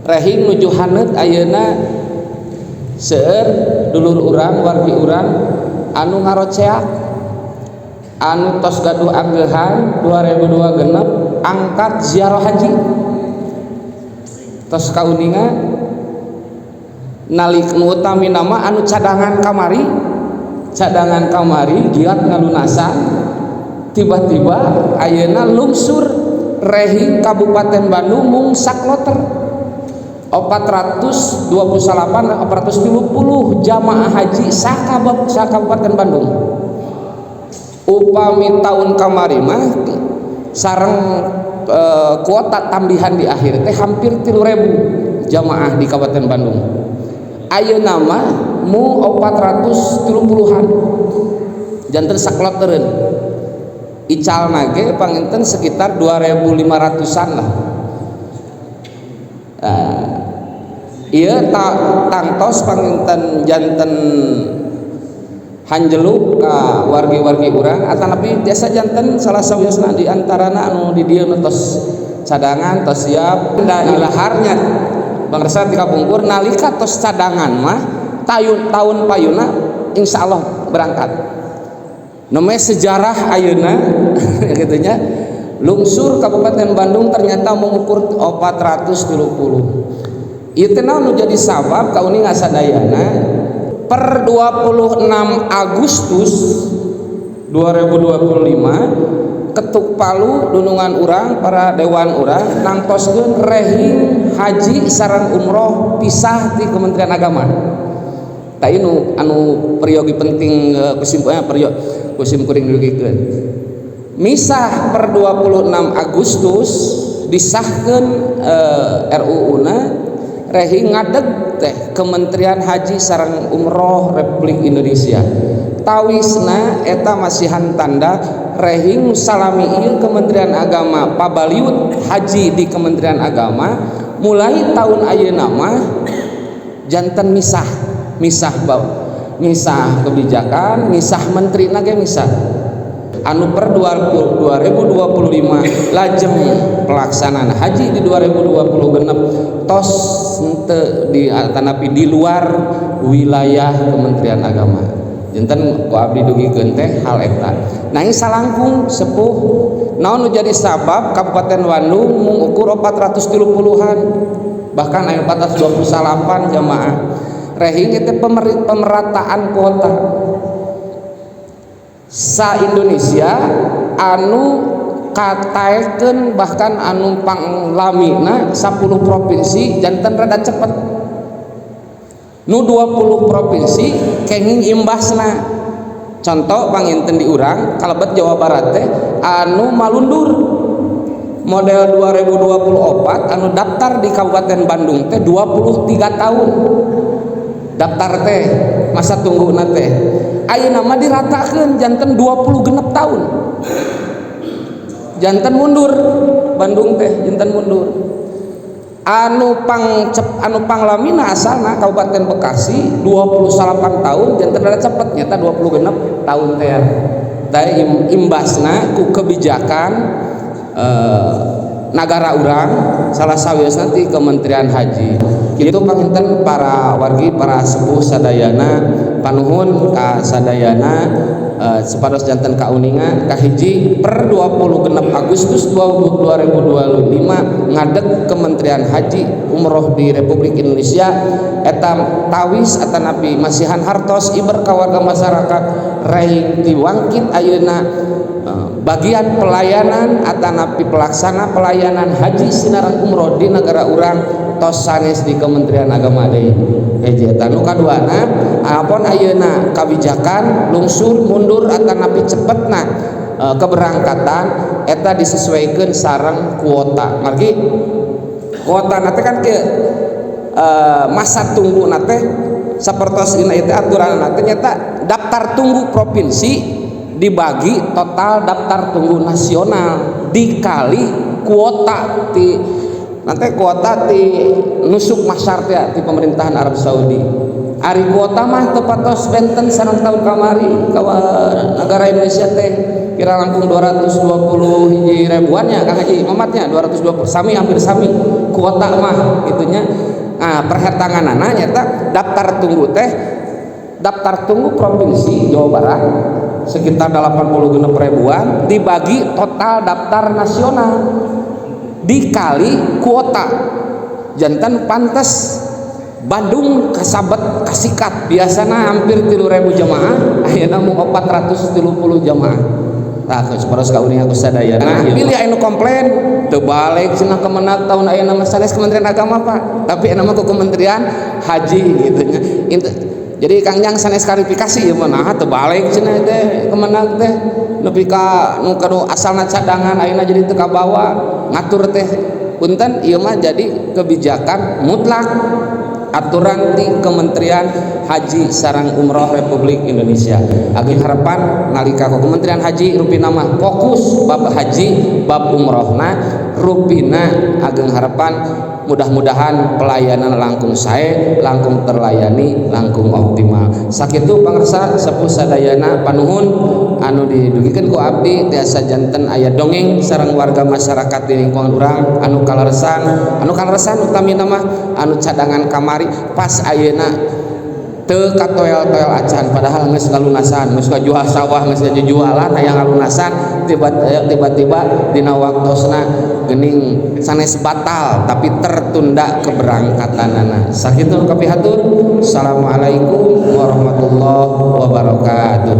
rehing nuju haneut ayeuna seueur dulur urang wargi urang anu ngaroceak anu tos gaduh anggehan 2026 angkat ziarah haji tos kauninga nalik nu utami nama anu cadangan kamari giat ngalunasan tiba-tiba ayeuna lungsur rehing Kabupaten Bandung mung sakloter 428 430 jamaah haji Kabupaten Bandung. Upami tahun kamari mah sareng kuota tambahan di akhir teh hampir 3.000 jamaah di Kabupaten Bandung. Ayeuna mah mu 430-an janten saklotereun. Icalna ge panginten sekitar 2.500-an lah. Ieu tangtos panginten janten hanjeluk ka wargi-wargi urang atanapi biasa janten salah sawiosna di antarana anu di dieu tos cadangan tos siap da ilaharnya bangsa ti kapungkur nalika tos cadangan mah tahun payuna insyaallah berangkat namanya sejarah ayeuna gitunya lungsur Kabupaten Bandung ternyata mengukur 430 ieu teh naon nu jadi sabab kauning ngasadayana per 26 Agustus 2025 ketuk palu dunungan urang para dewan urang nangtoskeun rehing haji sareng umroh pisah di Kementerian Agama. Tah ieu anu periogi penting kesimpulannya kusim kuring dugikeun. Misah per 26 Agustus disahkeun RUU-na rehing ngadeg teh Kementerian Haji sareng Umroh Republik Indonesia. Tawisna eta masihan tanda rehing salami ieu Kementerian Agama pabaliut haji di Kementerian Agama mulai tahun ayeuna mah janten misah kebijakan, misah menteri nage misah. Anu per 2025 lajeng pelaksanaan haji di 2026 tos henteu di tanapi di luar wilayah Kementerian Agama. Janten ku abdi dugikeun teh hal eta. Nah ieu salangkung sepuh naon nu jadi sabab Kabupaten Bandung mengukur 430-an bahkan aya 428 jamaah. Rehing itu pemerataan kuota sa Indonesia anu kataekeun bahkan anu panglamina 10 provinsi janten rada cepet nu 20 provinsi kenging imbasna contoh panginten di urang kalebet Jawa Barat teh anu malundur model 2024 anu daftar di Kabupaten Bandung teh 23 tahun daftar teh masa tunggu teh ayeuna mah diratakeun janten 20 genep tahun janten mundur Bandung teh janten mundur anu panglamina asalna Kabupaten Bekasi 28 tahun janten rada cepet nyata 20 genep tahun teh da imbasna ku kebijakan nagara urang salah sawiosna ti Kementerian Haji kitu panginten para wargi para sepuh sadayana panuhun ka sadayana supados janten kauningan kahiji per 20 genep Agustus 2025 ngadeg Kementerian Haji Umroh di Republik Indonesia eta tawis atanapi masihan hartos iber ka warga masyarakat rehing diwangkit ayeuna bagian pelayanan atanapi pelaksana pelayanan haji sinaran umroh di negara urang tos sanes di Kementerian Agama deui. Eta nu kaduana apon ayeuna kabijakan lungsur mundur atanapi cepetna keberangkatan eta disesuaikeun sareng kuota. Margi kuota nate kan ke masa tunggu nate sapertos dina ieu aturan nate nyata daftar tunggu provinsi dibagi total daftar tunggu nasional dikali kuota ti nanti kuota ti nusuk masyar teh ti pemerintahan Arab Saudi. Ari kuota mah tepatos benten sareng tahun kamari ka negara Indonesia teh kira langkung 220 hiji ribuannya Kang Haji Mamatnya 220 sami hampir sami kuota mah gitunya. Nah perhertanganana nyata daftar tunggu provinsi Jawa Barat sekitar 86 ribuan dibagi total daftar nasional dikali kuota jantan pantas Bandung kasabet kasikat biasana hampir 3.000 jamaah ayeuna mung 430 jamaah. Tah saporos kaunian aku sadaya nah pilih anu komplain teu balik cenah kemenak tahun ayeuna mah sanes Kementerian Agama Pak tapi anu mah ku Kementerian Haji gitu nya. Jadi Kang Jang sanes klarifikasi ieu mah nah teu balik cenah teh kemenak teh nepi ka nu asalna cadangan ayeuna jadi teu kabawa ngatur teh punten ieu mah jadi kebijakan mutlak aturan di Kementerian Haji sareng Umroh Republik Indonesia. Ageun harapan nalika Kementerian Haji rupina mah fokus bab haji bab umrohna rupina ageun harapan mudah-mudahan pelayanan langkung sae langkung terlayani langkung optimal. Sakitu pangarsa sepuh sadayana panuhun anu didugikeun ku abdi tiasa janten aya dongeng sareng warga masyarakat di lingkungan urang anu kaleresan utamina mah anu cadangan kamari pas ayeuna teu katoel-toel acan padahal geus ngalunasan geus kajual sawah geus jualan aya ngalunasan tiba-tiba dina waktosna geuning sanes batal tapi tertunda keberangkatanana. Sakitu kapihatur. Assalamualaikum warahmatullahi wabarakatuh.